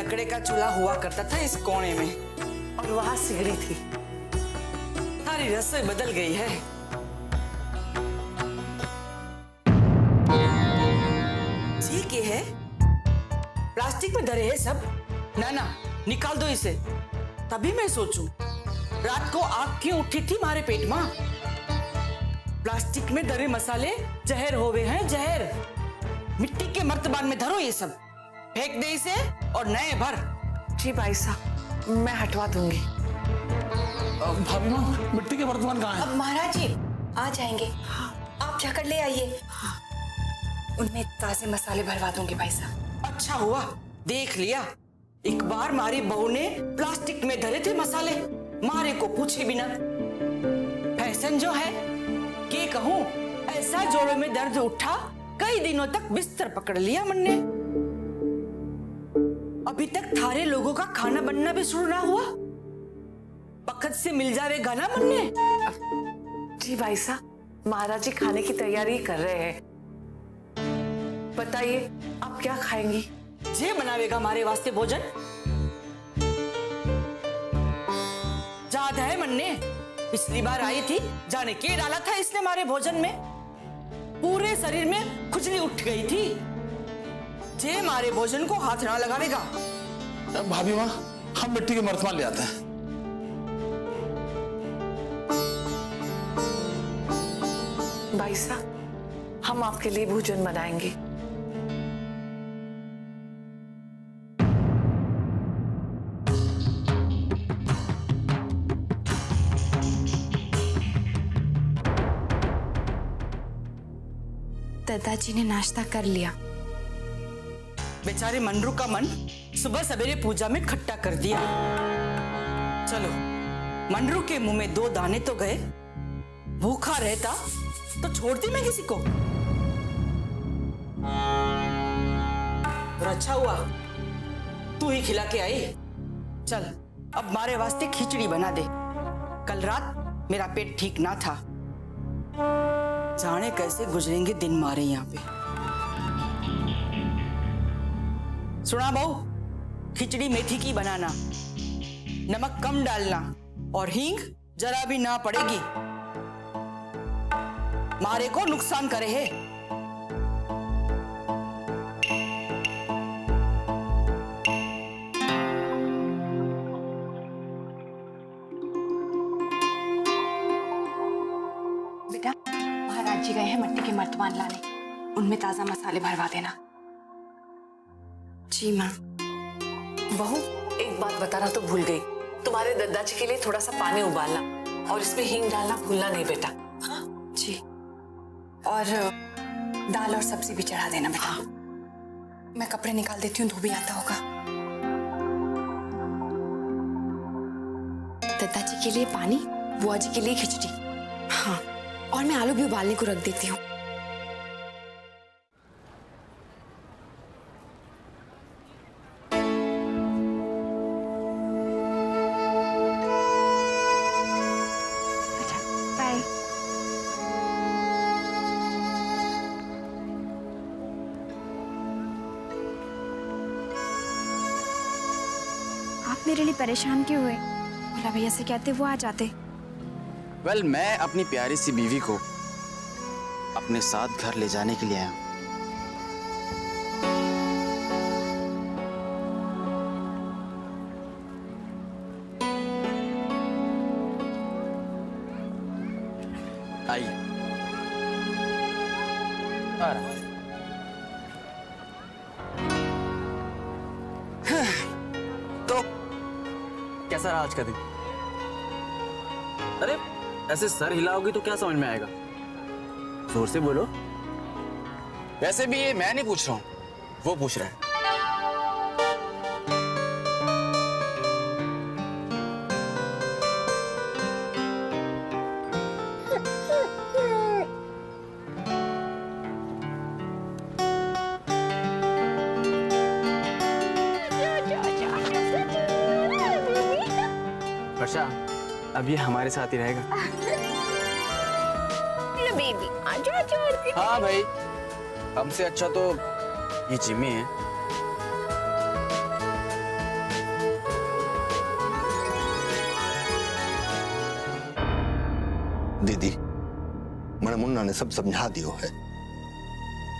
लकड़े का चूल्हा हुआ करता था इस कोने में, और वहां सिगड़ी थी। सारी रसोई बदल गई है। जी के है, प्लास्टिक में धरे है सब। ना ना, निकाल दो इसे। तभी मैं सोचूं, रात को आग क्यों उठी थी मारे पेट में। प्लास्टिक में धरे मसाले जहर होवे हैं, जहर। मिट्टी के मर्तबान में धरो ये सब, फेंक दे इसे और नए भर। जी भाई साहब, मैं हटवा दूंगी। भाभी माँ, मिट्टी के बर्तन कहाँ हैं? अब महाराज जी आ जाएंगे, आप जाकर ले आइए। उनमें ताजे मसाले भरवा दूंगी भाई साहब। अच्छा हुआ देख लिया, एक बार मारी बहू ने प्लास्टिक में धरे थे मसाले, मारे को पूछे बिना। फैशन जो है के कहूं, ऐसा जोड़ों में दर्द उठा, कई दिनों तक बिस्तर पकड़ लिया मन ने। अभी तक थारे लोगों का खाना बनना भी शुरू ना हुआ, वक्त से मिल जाएगा ना मन ने। जी भाई साहब, महाराज जी खाने की तैयारी कर रहे हैं। बताइए आप क्या खाएंगी? जे बनावेगा हमारे वास्ते भोजन। याद है मन ने, पिछली बार आई थी, जाने के डाला था इसने हमारे भोजन में। पूरे शरीर में खुजली उठ गई थी। जे हमारे भोजन को हाथ ना लगावेगा। भाभी माँ, हम मिट्टी के बर्तन ले आते हैं। भाई साहब, हम आपके लिए भोजन बनाएंगे। दादाजी ने नाश्ता कर लिया। बेचारे मनरू का मन सुबह सवेरे पूजा में खट्टा कर दिया। चलो, मनरू के मुंह में 2 दाने तो गए। भूखा रहता तो छोड़ती मैं किसी को। और अच्छा हुआ तू ही खिला के आई। चल, अब मारे वास्ते खिचड़ी बना दे। कल रात मेरा पेट ठीक ना था। जाने कैसे गुजरेंगे दिन मारे यहाँ पे। सुना बहू, खिचड़ी मेथी की बनाना, नमक कम डालना और हींग जरा भी ना पड़ेगी, मारे को नुकसान करे है। बेटा, महाराज जी गए हैं मिट्टी के मर्तबान लाने, उनमें ताजा मसाले भरवा देना। जी माँ। बहू, एक बात बताना तो भूल गई। तुम्हारे दादाजी के लिए थोड़ा सा पानी उबालना और इसमें हींग डालना भूलना नहीं बेटा। हाँ जी, और दाल और सब्जी भी चढ़ा देना बेटा। मैं कपड़े निकाल देती हूँ, धोबी आता होगा। दादाजी के लिए पानी, बुआ जी के लिए खिचड़ी। हाँ, और मैं आलू भी उबालने को रख देती हूँ। बाय। आप मेरे लिए परेशान क्यों हुए? भोला भैया से कहते वो आ जाते। वेल, मैं अपनी प्यारी सी बीवी को अपने साथ घर ले जाने के लिए आया हूं। आइए। तो कैसा रहा आज का दिन? अरे ऐसे सर हिलाओगी तो क्या समझ में आएगा? जोर से बोलो। वैसे भी ये मैं नहीं पूछ रहा हूं, वो पूछ रहा है। वर्षा, अब ये हमारे साथ ही रहेगा। बेबी आजा आजा। हाँ भाई, हमसे अच्छा तो ये जिम्मी है। दीदी मैंने मुन्ना ने सब समझा दियो है।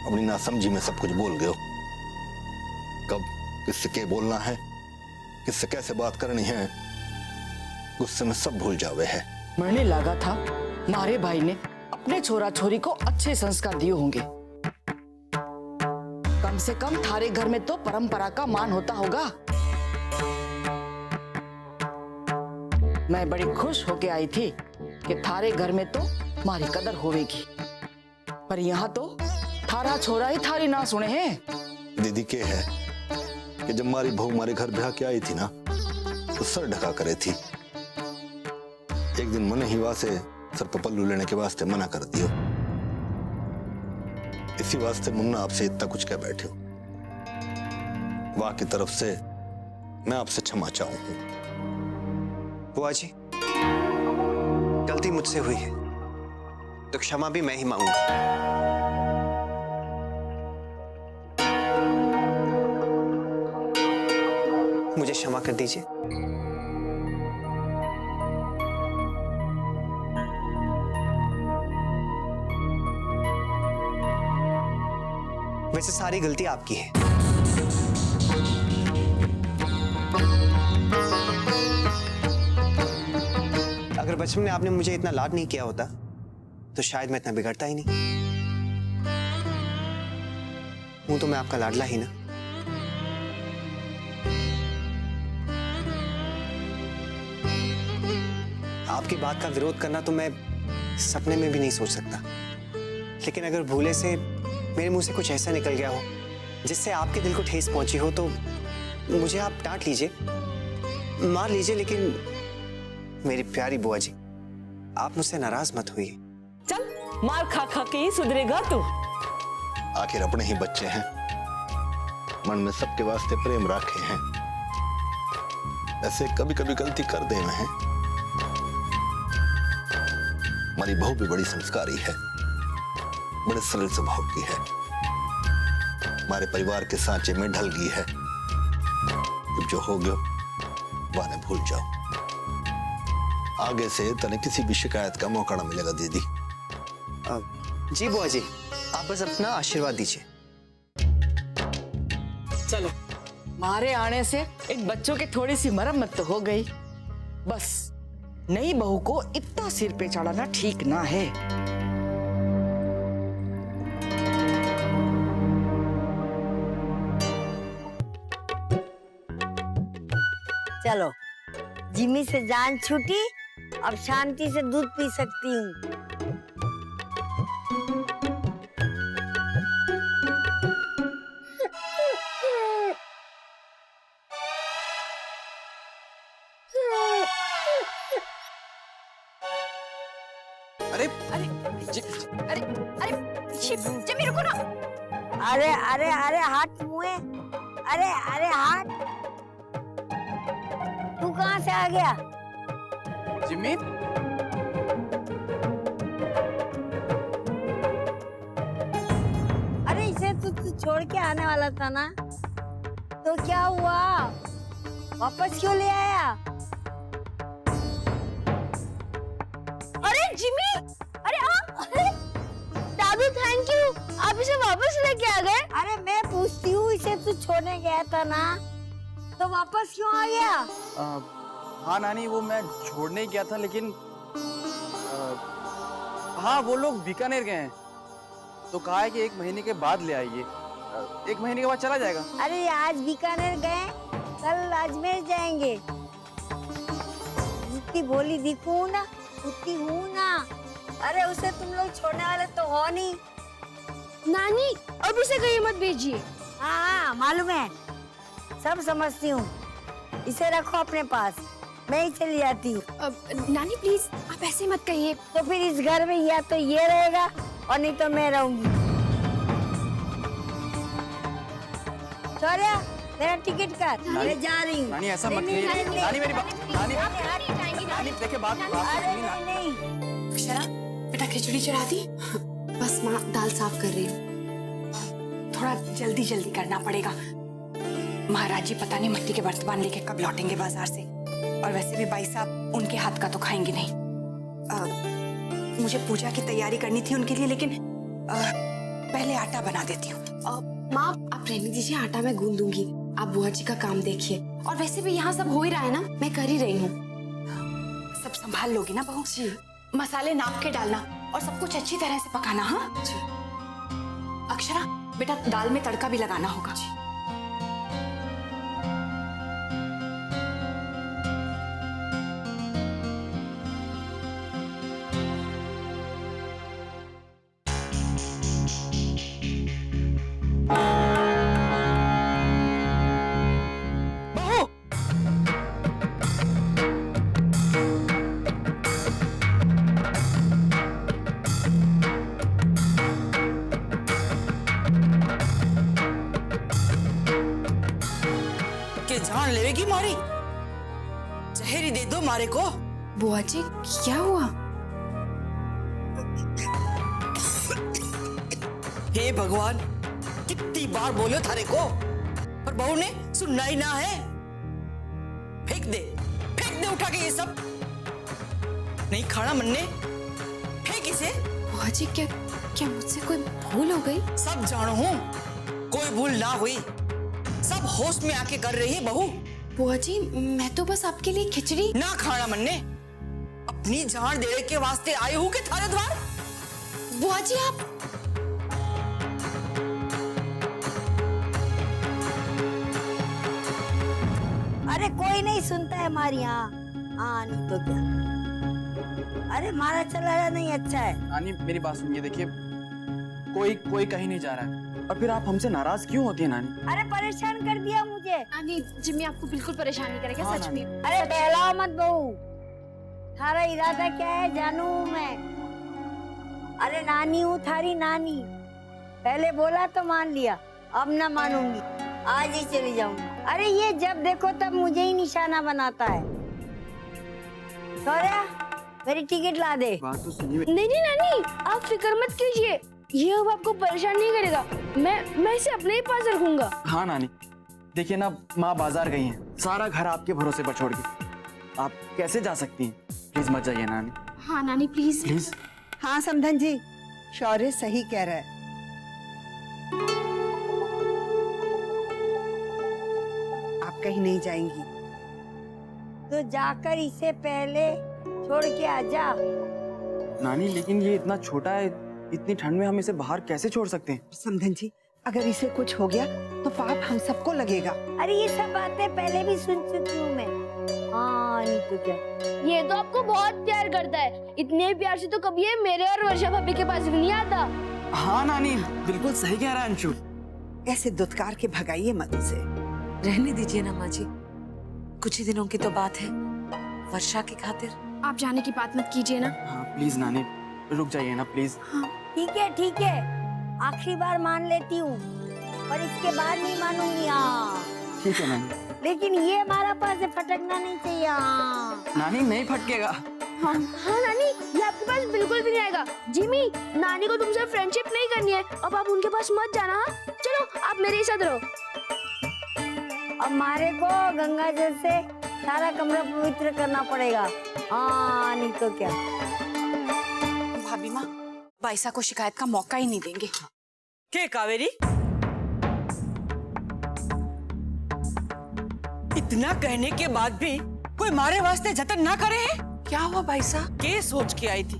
अपनी नासमझी में सब कुछ बोल गयो। कब किससे क्या बोलना है, किससे कैसे बात करनी है, गुस्से में सब भूल जावे है। मैंने लगा था मारे भाई ने अपने छोरा छोरी को अच्छे संस्कार दिए होंगे। कम से कम थारे घर में तो परंपरा का मान होता होगा। मैं बड़ी खुश होके आई थी कि थारे घर में तो मारी कदर होवेगी, पर यहाँ तो थारा छोरा ही थारी ना सुने हैं। दीदी के है कि जब हमारी बहू हमारे घर ब्याह के आई थी ना, तो सर ढका करे थी। एक दिन मन ही वासे सर पर पल्लू लेने के वास्ते मना कर दियो। इसी वास्ते मुन्ना आपसे इतना कुछ कह बैठे हो। वाह की तरफ से मैं आपसे क्षमा चाहूं हूं। बुआ जी, गलती मुझसे हुई है तो क्षमा भी मैं ही मांगूंगा। मुझे क्षमा कर दीजिए। वैसे सारी गलती आपकी है। अगर बचपन में आपने मुझे इतना लाड नहीं किया होता तो शायद मैं इतना बिगड़ता ही नहीं। हूं तो मैं आपका लाडला ही ना। आपकी बात का विरोध करना तो मैं सपने में भी नहीं सोच सकता, लेकिन अगर भूले से मेरे मुंह से कुछ ऐसा निकल गया हो जिससे आपके दिल को ठेस पहुंची हो तो मुझे आप डांट लीजिए, मार लीजिए, लेकिन मेरी प्यारी बुआ जी, आप मुझसे नाराज मत होइए। चल मार खा खा के ही सुधरेगा तू। आखिर अपने ही बच्चे हैं, मन में सबके वास्ते प्रेम रखे हैं। ऐसे कभी कभी गलती कर देना है। हमारी बहू भी बड़ी संस्कारी है, बड़े सरल स्वभाव की है, हमारे परिवार के सांचे में ढल गई है। अब जो हो गया वाने भूल जाओ। आगे से तने किसी भी शिकायत का मौका ना मिलेगा दीदी। जी बुआ जी, आप बस अपना आशीर्वाद दीजिए। चलो, मारे आने से इन बच्चों की थोड़ी सी मरम्मत तो हो गई। बस नई बहू को इतना सिर पे चढ़ाना ठीक ना है। चलो, जिमी से जान छूटी, अब शांति से दूध पी सकती हूँ। अरे अरे अरे अरे जिमी रुको ना। अरे अरे अरे हाथ मुए, अरे अरे हाथ, तू कहाँ से आ गया? जिम्मी, अरे इसे तू छोड़ के आने वाला था ना, तो क्या हुआ? वापस क्यों ले आया? अरे जिमी, अरे आप, अरे दादू थैंक यू, आप इसे वापस लेके आ गए। अरे मैं पूछती हूँ, इसे तू छोड़ने गया था ना, तो वापस क्यों आ गया? हाँ नानी, वो मैं छोड़ने ही गया था, लेकिन हाँ वो लोग बीकानेर गए हैं, तो कहा है कि 1 महीने के बाद ले आइए। 1 महीने के बाद चला जाएगा। अरे आज बीकानेर गए, कल अजमेर जाएंगे। जितनी भोली दिखूं ना उतनी हूँ ना। अरे उसे तुम लोग छोड़ने वाले तो हो नहीं। नानी अब इसे कहीं मत भेजिए। हाँ मालूम है, सब समझती हूँ। इसे रखो अपने पास, मैं ही चली जाती हूँ। नानी प्लीज आप ऐसे मत कहिए। तो फिर इस घर में या तो ये रहेगा और नहीं तो मैं रहूंगी। शौर्या, मेरा टिकट कर, मैं जा रही हूँ। नानी ऐसा मत नहीं, कहिए। नहीं, नानी मेरी बात, नानी नानी देखिए बात अरे सुनिए ना। नहीं। अक्षरा, बेटा खिचड़ी चढ़ा दी? बस माँ दाल साफ कर रही हूँ। थोड़ा जल्दी जल्दी करना पड़ेगा। महाराज जी पता नहीं मट्टी के बर्तन लेके कब लौटेंगे बाजार से, और वैसे भी भाई साहब उनके हाथ का तो खाएंगे नहीं। मुझे पूजा की तैयारी करनी थी उनके लिए, लेकिन पहले आटा बना देती हूँ। माँ आप रहने दीजिए, आटा मैं गूंद दूंगी, आप बुआ जी का काम देखिए। और वैसे भी यहाँ सब हो ही रहा है ना, मैं कर ही रही हूँ। सब संभाल लोगी ना बहू? जी। मसाले नाप के डालना और सब कुछ अच्छी तरह से पकाना। हाँ जी। अक्षरा बेटा, दाल में तड़का भी लगाना होगा। जी। जान लेवेगी मारी, जहरी दे दो मारे को। बुआ जी क्या हुआ? हे भगवान, कितनी बार बोलो थारे को, पर बहू ने सुनना ही ना है। फेंक दे उठा के ये सब, नहीं खाना मन्ने, फेंक इसे। बुआ जी क्या मुझसे कोई भूल हो गई? सब जानो हूँ, कोई भूल ना हुई, सब होश में आके कर रही है बहू। बुआ जी मैं तो बस आपके लिए खिचड़ी। ना खाना मन्ने, अपनी जान देने के वास्ते आए हूँ कि थारे द्वार। बुआ जी आप अरे कोई नहीं सुनता है हमारी यहाँ। हाँ नहीं तो क्या। अरे मारा चला नहीं अच्छा है। नानी मेरी बात सुनिए, देखिए कोई कहीं नहीं जा रहा है, और फिर आप हमसे नाराज क्यों होती है नानी? अरे परेशान कर दिया मुझे। नानी जिम्मी आपको बिल्कुल परेशान नहीं करेगा। हाँ, सच में। अरे बहलाओ मत बहू, थारा इरादा क्या है जानू मैं। अरे नानी हूँ थारी नानी, पहले बोला तो मान लिया, अब ना मानूंगी, आज ही चली जाऊंगी। अरे ये जब देखो तब मुझे ही निशाना बनाता है। सौर्या मेरी टिकट ला दे। बात तो सुनिए। नहीं नानी आप फिक्र मत कीजिए, ये अब आपको परेशान नहीं करेगा। मैं इसे अपने ही पास रखूंगा। हाँ नानी, देखिए ना, माँ बाजार गई हैं, सारा घर आपके भरोसे पर छोड़ के, आप कैसे जा सकती हैं? प्लीज मत जाइए नानी। हाँ नानी प्लीज प्लीज। हाँ समधन जी, शौर्य सही कह रहा है। आप कहीं नहीं जाएंगी तो जाकर इसे पहले छोड़ के आजा। नानी लेकिन ये इतना छोटा है, इतनी ठंड में हम इसे बाहर कैसे छोड़ सकते हैं? समधन जी, अगर इसे कुछ हो गया तो पाप हम सबको लगेगा। अरे ये सब बातें पहले भी सुन चुकी हूँ मैं। हाँ नहीं तो क्या। ये तो आपको बहुत प्यार करता है, इतने प्यार से तो कभी ये मेरे और वर्षा भाभी के पास भी नहीं आता। हाँ नानी बिल्कुल सही कह रहा है अंशु। ऐसे दुत्कार के भगाइए मत उसे। रहने दीजिए ना माँ जी, कुछ ही दिनों की तो बात है, वर्षा की खातिर। आप जाने की बात मत कीजिए ना। हाँ प्लीज नानी, रुक जाइए ना प्लीज। ठीक है, आखिरी बार मान लेती हूँ, पर इसके बाद नहीं मानूंगी। हाँ ठीक है नानी, लेकिन ये हमारा पास से फटकना नहीं चाहिए। हाँ नानी नहीं फटकेगा। हाँ नानी, ये आपके पास बिल्कुल भी नहीं आएगा। जिमी, नानी को तुमसे फ्रेंडशिप नहीं करनी है, अब आप उनके पास मत जाना। हाँ चलो आप मेरे साथ रहो। अब मारे को गंगा जल से सारा कमरा पवित्र करना पड़ेगा। हाँ नहीं तो क्या। भाभी माँ बाइसा को शिकायत का मौका ही नहीं देंगे। के कावेरी, इतना कहने के बाद भी कोई मारे वास्ते जतन ना करे है? क्या हुआ बाईसा? के सोच के आई थी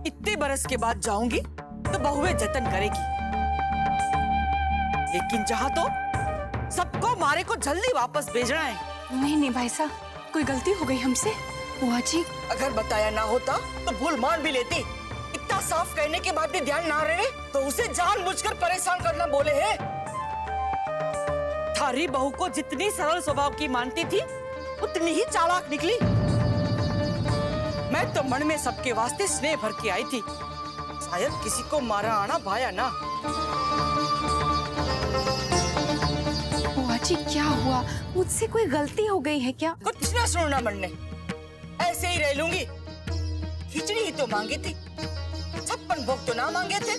इतने बरस के बाद जाऊंगी तो बहुएं जतन करेगी, लेकिन जहां तो सबको मारे को जल्दी वापस भेजना है। नहीं भाई साहब, कोई गलती हो गई हमसे। बुआ जी अगर बताया ना होता तो भूल मान भी लेती। इतना साफ कहने के बाद भी ध्यान ना रहे तो उसे जानबूझकर परेशान करना बोले है। थारी बहू को जितनी सरल स्वभाव की मानती थी उतनी ही चालाक निकली। मैं तो मन में सबके वास्ते स्नेह भर के आई थी, शायद किसी को मारा आना भाया ना। बुआ जी क्या हुआ, मुझसे कोई गलती हो गई है क्या? कुछ ना सुनना मन ने, ऐसे ही रह लूंगी। खिचड़ी ही तो मांगी थी, 56 भोग तो ना मांगे थे।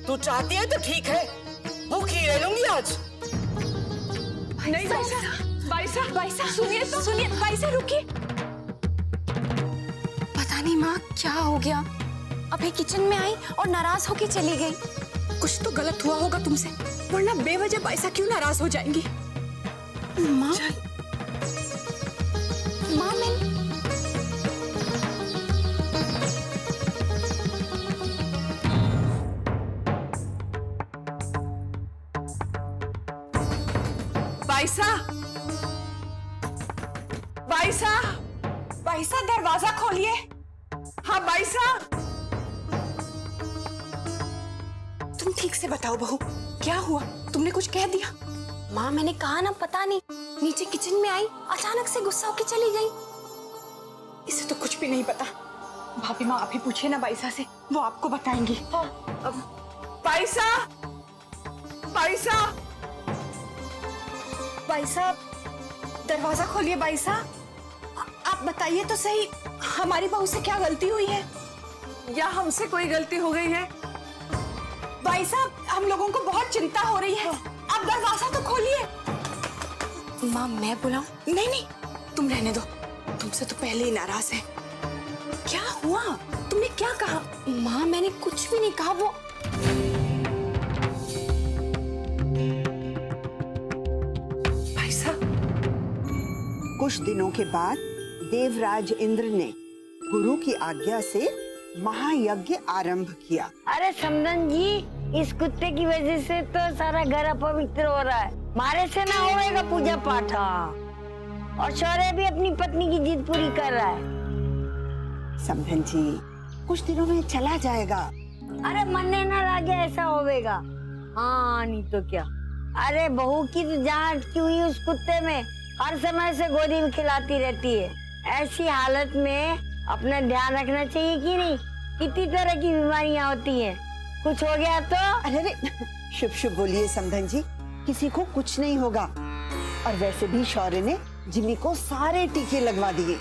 तू चाहती है तो ठीक है, भूखी रह लूंगी आज। नहीं बाईसा, बाइसा सुनिए बाइसा रुकिए। पता नहीं माँ, माँ क्या हो गया? अभी किचन में आई और नाराज होके चली गई। कुछ तो गलत हुआ होगा तुमसे, वरना बेवजह बाइसा क्यों नाराज हो जाएंगी? माँ माँ मैं बाइसा, बाइसा, बाइसा दरवाजा खोलिए। हाँ बाइसा। तुम ठीक से बताओ बहू, क्या हुआ? तुमने कुछ कह दिया? माँ मैंने कहा ना, पता नहीं, नीचे किचन में आई, अचानक से गुस्सा होके चली गई। इसे तो कुछ भी नहीं पता। भाभी माँ अभी पूछिए ना बाइसा से, वो आपको बताएंगी। बाइसा, बाइसा, बाइसा, दरवाजा खोलिए बाइसा। आप बताइए तो सही, हमारी बहू से क्या गलती हुई है? या हमसे कोई गलती हो गई है? भाई साहब, हम लोगों को बहुत चिंता हो रही है, आप दरवाजा तो खोलिए। माँ मैं बुलाऊं? नहीं नहीं, तुम रहने दो, तुमसे तो पहले ही नाराज है। क्या हुआ? तुमने क्या कहा? माँ मैंने कुछ भी नहीं कहा। वो भाई साहब, कुछ दिनों के बाद देवराज इंद्र ने गुरु की आज्ञा से महायज्ञ आरंभ किया। अरे समदन जी, इस कुत्ते की वजह से तो सारा घर अपवित्र हो रहा है। मारे से ना होएगा पूजा पाठ। और शौर्य भी अपनी पत्नी की जिद पूरी कर रहा है। समधन जी, कुछ दिनों में चला जाएगा। अरे मरने ना लगे ऐसा होवेगा। हाँ नहीं तो क्या। अरे बहू की तो जान की हुई उस कुत्ते में, हर समय से गोदी में खिलाती रहती है। ऐसी हालत में अपना ध्यान रखना चाहिए कि नहीं? कितनी तरह की बीमारियां होती हैं, कुछ हो गया तो। अरे शुभ शुभ बोलिए समधन जी, किसी को कुछ नहीं होगा। और वैसे भी शौर्य ने जिमी को सारे टीके लगवा दिए।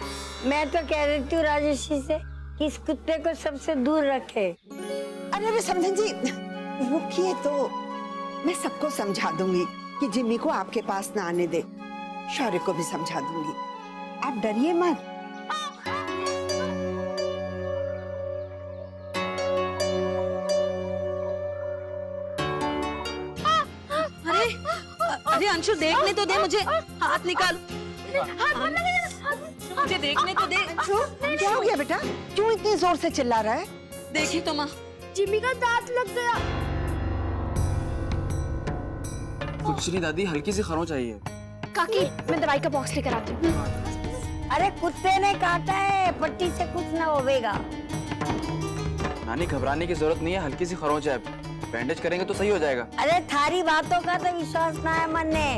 मैं तो कह रही थी राजेशी से कि इस कुत्ते को सबसे दूर रखे। अरे समधन जी रुकिए तो, मैं सबको समझा दूंगी कि जिमी को आपके पास ना आने दे। शौर्य को भी समझा दूंगी, आप डरिए मत। अरे अंशु, देखने तो दे मुझे, हाथ निकाल, मुझे देखने तो दे। अंशु, क्या हो गया बेटा? क्यों इतनी जोर से चिल्ला रहा है? देखी तो माँ, जिमी का दांत लग गया। कुछ नहीं दादी, हल्की सी खरोंच आई है। काकी, मैं दवाई का बॉक्स लेकर आती हूँ। अरे कुत्ते ने काटा है, पट्टी से कुछ ना होवेगा। नानी घबराने की जरूरत नहीं है, हल्की सी खरोंच है, बैंडेज करेंगे तो सही हो जाएगा। अरे थारी बातों का तो विश्वास ना है मन ने।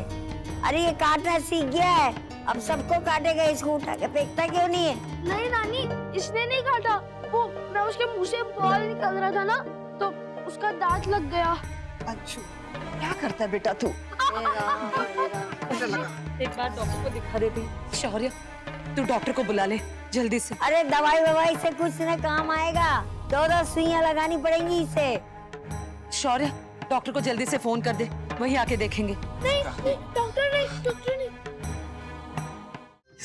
अरे ये काटना सीख गया है, अब सबको काटेगा। इसको उठा के फेंकता क्यों नहीं है? नहीं नानी, इसने नहीं काटा, वो ना उसके मुंह से बॉल निकल रहा था ना, तो उसका दांत लग गया। अंशु, क्या करता है बेटा तू? एक बार डॉक्टर को दिखा देती। शौर्य, तू डॉक्टर को बुला ले जल्दी से। अरे दवाई ववाई से कुछ न काम आएगा, 14 सुइयां लगानी पड़ेंगी इसे। शौर्य, डॉक्टर को जल्दी से फोन कर दे, वही आके देखेंगे। नहीं, डॉक्टर नहीं, डॉक्टर नहीं।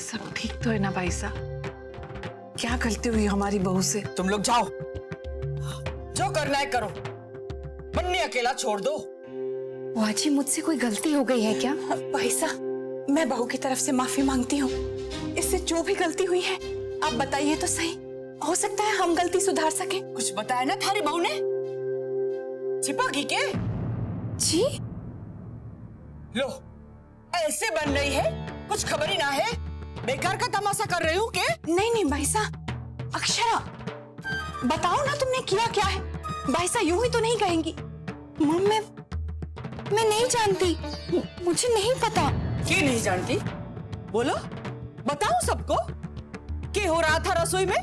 सब ठीक तो है ना भाई साहब? क्या गलती हुई हमारी बहू से? तुम लोग जाओ, जो करना है करो, बन्नी अकेला छोड़ दो। बुआ जी, मुझसे कोई गलती हो गई है क्या? बाइसा, मैं बहू की तरफ से माफी मांगती हूँ। इससे जो भी गलती हुई है, आप बताइए तो सही, हो सकता है हम गलती सुधार सके। कुछ बताया ना थारी बहू ने? छिपा की के? जी? लो, ऐसे बन रही है, कुछ खबर ही ना है, बेकार का तमाशा कर रही हूँ के? नहीं नहीं बाइसा, अक्षरा, बताओ ना तुमने किया क्या है? बाइसा यूं ही तो नहीं कहेंगी। मम, मैं नहीं जानती, मुझे नहीं पता। क्यों नहीं जानती? बोलो, बताओ सबको, क्या हो रहा था रसोई में?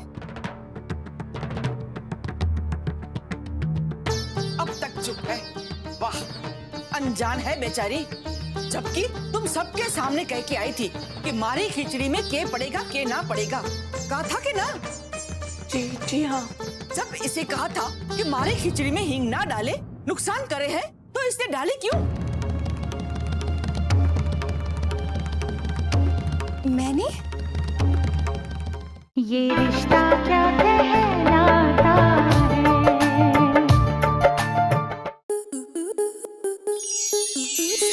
अब तक चुप है। वाह, अनजान है बेचारी, जबकि तुम सबके सामने कह के आई थी कि मारी खिचड़ी में के पड़ेगा के ना पड़ेगा। कहा था कि ना? जी हाँ। जब इसे कहा था कि मारी खिचड़ी में हींग ना डाले, नुकसान करे है, तो इसने डाली क्यों? मैंने? ये रिश्ता क्या है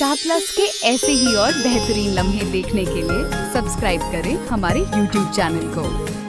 स्टार प्लस के ऐसे ही और बेहतरीन लम्हे देखने के लिए सब्सक्राइब करें हमारे YouTube चैनल को।